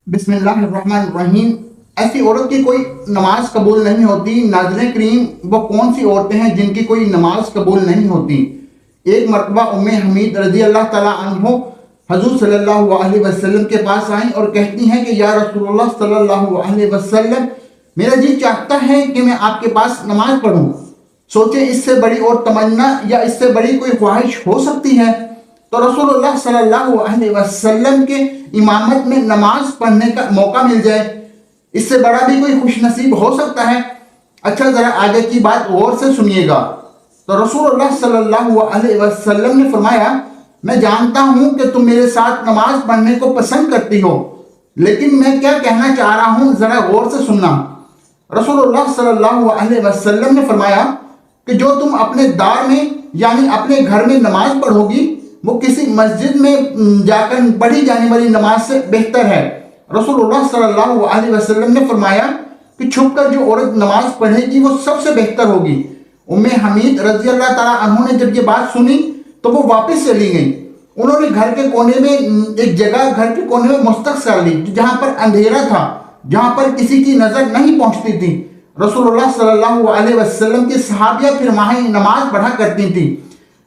بسم اللہ الرحمن الرحیم۔ ایسی عورت کی کوئی نماز قبول نہیں ہوتی۔ ناظرین کریم، وہ کون سی عورتیں ہیں جن کی کوئی نماز قبول نہیں ہوتی؟ ایک مرتبہ ام حمید رضی اللہ تعالیٰ عنہ حضور صلی اللہ علیہ وسلم کے پاس آئیں اور کہتی ہیں کہ یا رسول اللہ صلی اللہ علیہ وسلم، میرا جی چاہتا ہے کہ میں آپ کے پاس نماز پڑھوں۔ سوچیں اس سے بڑی اور تمنا یا اس سے بڑی کوئی خواہش ہو سکتی ہے؟ تو رسول اللہ صلی اللہ علیہ وسلم کے امامت میں نماز پڑھنے کا موقع مل جائے، اس سے بڑا بھی کوئی خوش نصیب ہو سکتا ہے؟ اچھا ذرا آگے کی بات غور سے سنیے گا۔ تو رسول اللہ صلی اللہ علیہ وسلم نے فرمایا، میں جانتا ہوں کہ تم میرے ساتھ نماز پڑھنے کو پسند کرتی ہو، لیکن میں کیا کہنا چاہ رہا ہوں ذرا غور سے سننا۔ رسول اللہ صلی اللہ علیہ وسلم نے فرمایا کہ جو تم اپنے دار میں یعنی اپنے گھر میں نماز پڑھو گی وہ کسی مسجد میں جا کر پڑھی جانے والی نماز سے بہتر ہے۔ رسول اللہ صلی اللہ علیہ وسلم نے فرمایا کہ چھپ کر جو عورت نماز پڑھے گی وہ سب سے بہتر ہوگی۔ ام حمید رضی اللہ تعالیٰ عنہ نے جب یہ بات سنی تو وہ واپس چلی گئیں۔ انہوں نے گھر کے کونے میں ایک جگہ گھر کے کونے میں مستقر کر لی جہاں پر اندھیرا تھا، جہاں پر کسی کی نظر نہیں پہنچتی تھی۔ رسول اللہ صلی اللہ علیہ وسلم کی صحابیہ پھر وہاں نماز پڑھا کرتی تھیں،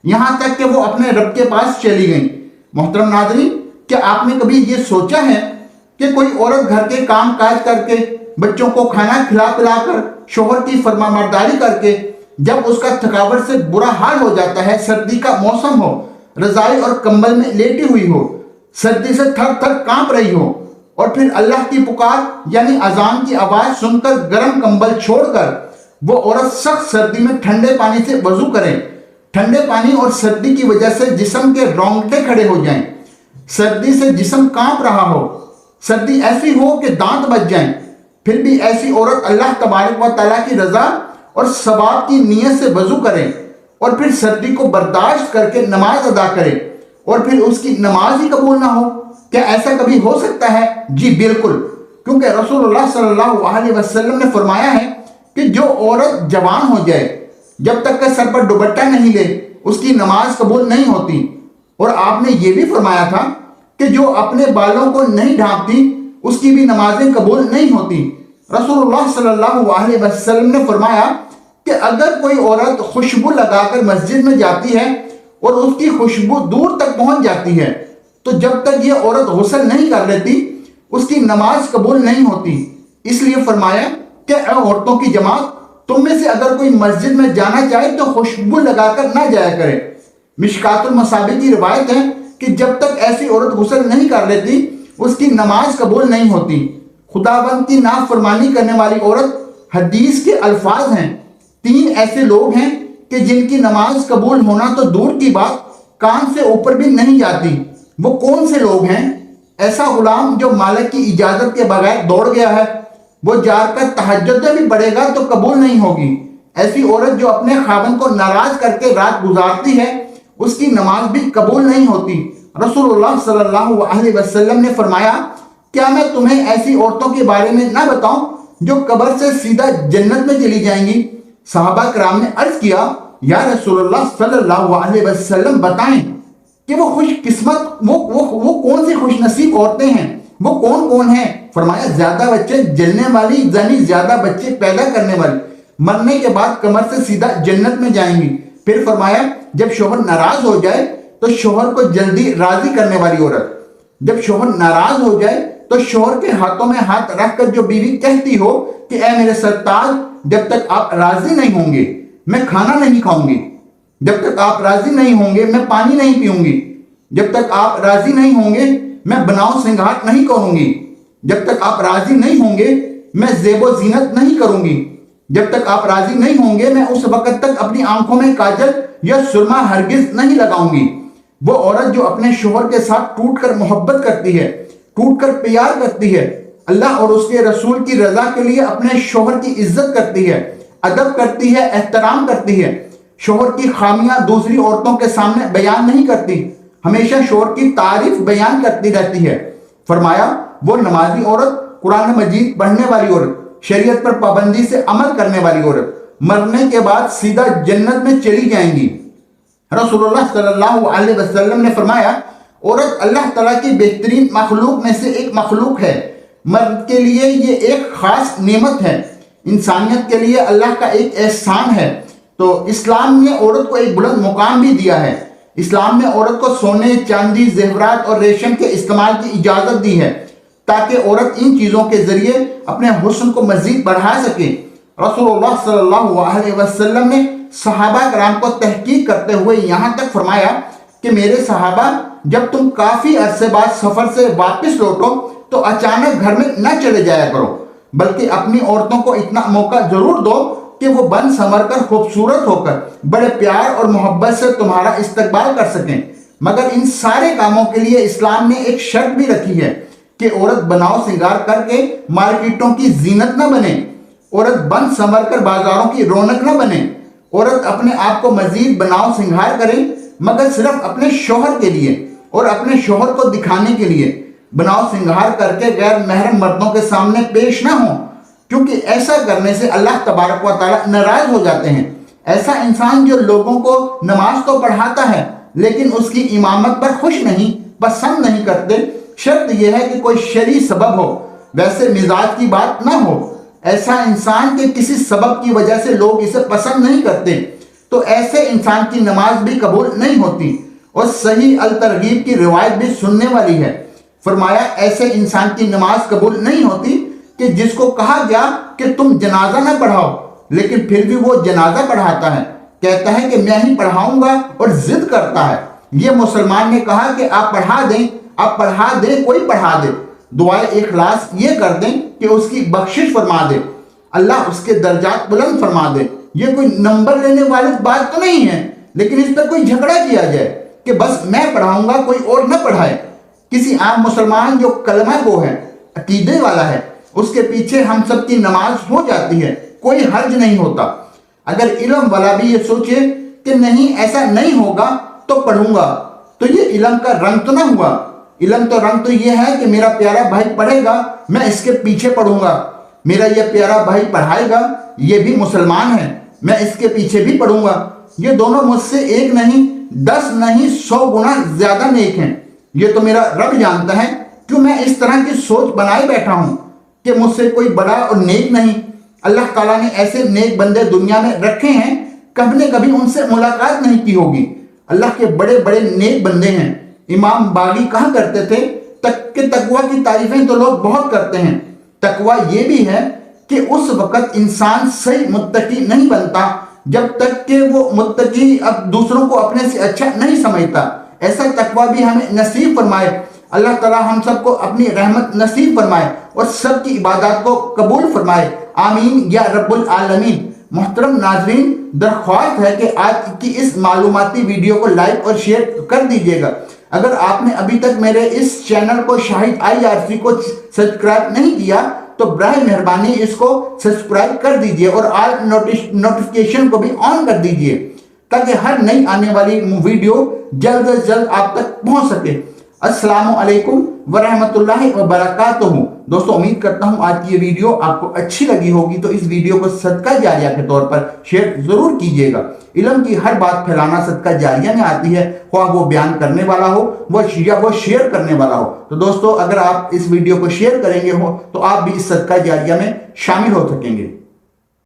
یہاں تک کہ وہ اپنے رب کے پاس چلی گئیں۔ محترم ناظرین، کیا آپ نے کبھی یہ سوچا ہے کہ کوئی عورت گھر کے کام کاج کر کے، بچوں کو کھانا کھلا پلا کر، شوہر کی فرمانبرداری کر کے، جب اس کا تھکاوٹ سے برا حال ہو جاتا ہے، سردی کا موسم ہو، رضائی اور کمبل میں لیٹی ہوئی ہو، سردی سے تھر تھر کانپ رہی ہو، اور پھر اللہ کی پکار یعنی اذان کی آواز سن کر گرم کمبل چھوڑ کر وہ عورت سخت سردی میں ٹھنڈے پانی سے وضو کرے، ٹھنڈے پانی اور سردی کی وجہ سے جسم کے رونگٹے کھڑے ہو جائیں، سردی سے جسم کانپ رہا ہو، سردی ایسی ہو کہ دانت بچ جائیں، پھر بھی ایسی عورت اللہ تبارک و تعالیٰ کی رضا اور ثواب کی نیت سے وضو کرے اور پھر سردی کو برداشت کر کے نماز ادا کرے اور پھر اس کی نماز ہی قبول نہ ہو؟ کیا ایسا کبھی ہو سکتا ہے؟ جی بالکل، کیونکہ رسول اللہ صلی اللہ علیہ وسلم نے فرمایا ہے کہ جو عورت جوان ہو جائے، جب تک کہ سر پر دوپٹہ نہیں لے، اس کی نماز قبول نہیں ہوتی۔ اور آپ نے یہ بھی فرمایا تھا کہ جو اپنے بالوں کو نہیں ڈھانپتی اس کی بھی نمازیں قبول نہیں ہوتی۔ رسول اللہ صلی اللہ علیہ وسلم نے فرمایا کہ اگر کوئی عورت خوشبو لگا کر مسجد میں جاتی ہے اور اس کی خوشبو دور تک پہنچ جاتی ہے تو جب تک یہ عورت غسل نہیں کر لیتی اس کی نماز قبول نہیں ہوتی۔ اس لیے فرمایا کہ اے عورتوں کی جماعت، تم میں سے اگر کوئی مسجد میں جانا چاہے تو خوشبو لگا کر نہ جایا کرے۔ مشکات المصابیح کی روایت ہے کہ جب تک ایسی عورت غسل نہیں کر لیتی اس کی نماز قبول نہیں ہوتی۔ خداوند کی نافرمانی کرنے والی عورت، حدیث کے الفاظ ہیں، 3 ایسے لوگ ہیں کہ جن کی نماز قبول ہونا تو دور کی بات، کان سے اوپر بھی نہیں جاتی۔ وہ کون سے لوگ ہیں؟ ایسا غلام جو مالک کی اجازت کے بغیر دوڑ گیا ہے، وہ جا کر تہجد بھی پڑھے گا تو قبول نہیں ہوگی۔ ایسی عورت جو اپنے خاوند کو ناراض کر کے رات گزارتی ہے، اس کی نماز بھی قبول نہیں ہوتی۔ رسول اللہ صلی اللہ علیہ وسلم نے فرمایا، کیا میں تمہیں ایسی عورتوں کے بارے میں نہ بتاؤں جو قبر سے سیدھا جنت میں چلی جائیں گی؟ صحابہ کرام نے عرض کیا، یا رسول اللہ صلی اللہ علیہ وسلم بتائیں کہ وہ خوش قسمت وہ کون سی خوش نصیب عورتیں ہیں، وہ کون ہیں؟ فرمایا، زیادہ بچے جلنے والی یعنی زیادہ بچے پیدا کرنے والی، مرنے کے بعد کمر سے سیدھا جنت میں جائیں گی۔ پھر فرمایا، جب شوہر ناراض ہو جائے تو شوہر کو جلدی راضی کرنے والی عورت، جب شوہر ناراض ہو جائے تو شوہر کے ہاتھوں میں ہاتھ رکھ کر جو بیوی کہتی ہو کہ اے میرے سرتاج، جب تک آپ راضی نہیں ہوں گے میں کھانا نہیں کھاؤں گی، جب تک آپ راضی نہیں ہوں گے میں پانی نہیں پیوں گی، جب تک آپ راضی نہیں ہوں گے میں بناؤ سنگھاٹ نہیں کروں گی، جب تک آپ راضی نہیں ہوں گے میں زیب و زینت نہیں کروں گی، جب تک آپ راضی نہیں ہوں گے میں اس وقت تک اپنی آنکھوں میں کاجل یا سرما ہرگز نہیں لگاؤں گی۔ وہ عورت جو اپنے شوہر کے ساتھ ٹوٹ کر محبت کرتی ہے، ٹوٹ کر پیار کرتی ہے، اللہ اور اس کے رسول کی رضا کے لیے اپنے شوہر کی عزت کرتی ہے، ادب کرتی ہے، احترام کرتی ہے، شوہر کی خامیاں دوسری عورتوں کے سامنے بیان نہیں کرتی، ہمیشہ شوہر کی تعریف بیان کرتی رہتی ہے، فرمایا وہ نمازی عورت، قرآن مجید پڑھنے والی عورت، شریعت پر پابندی سے عمل کرنے والی عورت مرنے کے بعد سیدھا جنت میں چلی جائیں گی۔ رسول اللہ صلی اللہ علیہ وسلم نے فرمایا، عورت اللہ تعالیٰ کی بہترین مخلوق میں سے ایک مخلوق ہے، مرد کے لیے یہ ایک خاص نعمت ہے، انسانیت کے لیے اللہ کا ایک احسان ہے۔ تو اسلام نے عورت کو ایک بلند مقام بھی دیا ہے۔ اسلام نے عورت کو سونے، چاندی، زیورات اور ریشم کے استعمال کی اجازت دی ہے تاکہ عورت ان چیزوں کے ذریعے اپنے حسن کو مزید بڑھا سکے۔ رسول اللہ صلی اللہ علیہ وسلم نے صحابہ کرام کو تحقیق کرتے ہوئے یہاں تک فرمایا کہ میرے صحابہ، جب تم کافی عرصے بعد سفر سے واپس لوٹو تو اچانک گھر میں نہ چلے جایا کرو، بلکہ اپنی عورتوں کو اتنا موقع ضرور دو کہ وہ بن سنور کر، خوبصورت ہو کر، بڑے پیار اور محبت سے تمہارا استقبال کر سکیں۔ مگر ان سارے کاموں کے لیے اسلام نے ایک شرط بھی رکھی ہے کہ عورت بناؤ سنگار کر کے مارکیٹوں کی زینت نہ بنے، عورت بن سنور کر بازاروں کی رونق نہ بنے۔ عورت اپنے آپ کو مزید بناؤ سنگار کرے مگر صرف اپنے شوہر کے لیے اور اپنے شوہر کو دکھانے کے لیے، بناؤ سنگار کر کے غیر محرم مردوں کے سامنے پیش نہ ہوں، کیونکہ ایسا کرنے سے اللہ تبارک و تعالیٰ ناراض ہو جاتے ہیں۔ ایسا انسان جو لوگوں کو نماز تو پڑھاتا ہے لیکن اس کی امامت پر خوش نہیں، پسند نہیں کرتے، شرط یہ ہے کہ کوئی شرعی سبب ہو، ویسے مزاج کی بات نہ ہو۔ ایسا انسان کے کسی سبب کی وجہ سے لوگ اسے پسند نہیں کرتے تو ایسے انسان کی نماز بھی قبول نہیں ہوتی، اور صحیح الترغیب کی روایت بھی سننے والی ہے۔ فرمایا ایسے انسان کی نماز قبول نہیں ہوتی کہ جس کو کہا گیا کہ تم جنازہ نہ پڑھاؤ لیکن پھر بھی وہ جنازہ پڑھاتا ہے، کہتا ہے کہ میں ہی پڑھاؤں گا اور ضد کرتا ہے۔ یہ مسلمان نے کہا کہ آپ پڑھا دیں، کوئی پڑھا دے، دعائے اخلاص یہ کر دیں کہ اس کی بخشش فرما دے، اللہ اس کے درجات بلند فرما دے۔ یہ کوئی نمبر لینے والی بات تو نہیں ہے، لیکن اس پر کوئی جھگڑا کیا جائے کہ بس میں پڑھاؤں گا، کوئی اور نہ پڑھائے۔ کسی عام مسلمان جو کلمہ گو ہے، عقیدے والا ہے، اس کے پیچھے ہم سب کی نماز ہو جاتی ہے، کوئی حرج نہیں ہوتا۔ اگر علم والا بھی یہ سوچے کہ نہیں ایسا نہیں ہوگا تو پڑھوں گا، تو یہ علم کا رنگ تو نہ ہوا۔ علم تو رنگ تو یہ ہے کہ میرا پیارا بھائی پڑھے گا، میں اس کے پیچھے پڑھوں گا، میرا یہ پیارا بھائی پڑھائے گا، یہ بھی مسلمان ہے، میں اس کے پیچھے بھی پڑھوں گا۔ یہ دونوں مجھ سے ایک نہیں، 10 نہیں، 100 گنا زیادہ نیک ہیں۔ یہ تو میرا رب جانتا ہے کیوں میں اس طرح کی سوچ بنائے بیٹھا ہوں کہ مجھ سے کوئی بڑا اور نیک نہیں۔ اللہ تعالیٰ نے ایسے نیک بندے دنیا میں رکھے ہیں، کبھی نہ کبھی ان سے ملاقات نہیں کی ہوگی۔ اللہ کے بڑے بڑے نیک بندے ہیں۔ امام باغی کہا کرتے تھے کہ تقوی کی تعریفیں تو لوگ بہت کرتے ہیں، تقوی یہ بھی ہے کہ اس وقت انسان صحیح متقی نہیں بنتا جب تک کہ وہ متقی اب دوسروں کو اپنے سے اچھا نہیں سمجھتا۔ ایسا تقوی بھی ہمیں نصیب فرمائے۔ اللہ تعالیٰ ہم سب کو اپنی رحمت نصیب فرمائے اور سب کی عبادات کو قبول فرمائے، آمین یا رب العالمین۔ محترم ناظرین، درخواست ہے کہ آج کی اس معلوماتی ویڈیو کو لائک اور شیئر کر دیجیے گا۔ اگر آپ نے ابھی تک میرے اس چینل کو شاہد IRC کو سبسکرائب نہیں کیا تو براہ مہربانی اس کو سبسکرائب کر دیجیے اور آل نوٹیفیکیشن کو بھی آن کر دیجیے تاکہ ہر نئی آنے والی ویڈیو جلد از جلد آپ تک پہنچ سکے۔ السلام علیکم ورحمۃ اللہ وبرکاتہ۔ دوستو، امید کرتا ہوں آج کی یہ ویڈیو آپ کو اچھی لگی ہوگی، تو اس ویڈیو کو صدقہ جاریہ کے طور پر شیئر ضرور کیجیے گا۔ علم کی ہر بات پھیلانا صدقہ جاریہ میں آتی ہے، خواہ وہ بیان کرنے والا ہو وہ شیئر کرنے والا ہو۔ تو دوستو، اگر آپ اس ویڈیو کو شیئر کریں گے تو آپ بھی اس صدقہ جاریہ میں شامل ہو سکیں گے۔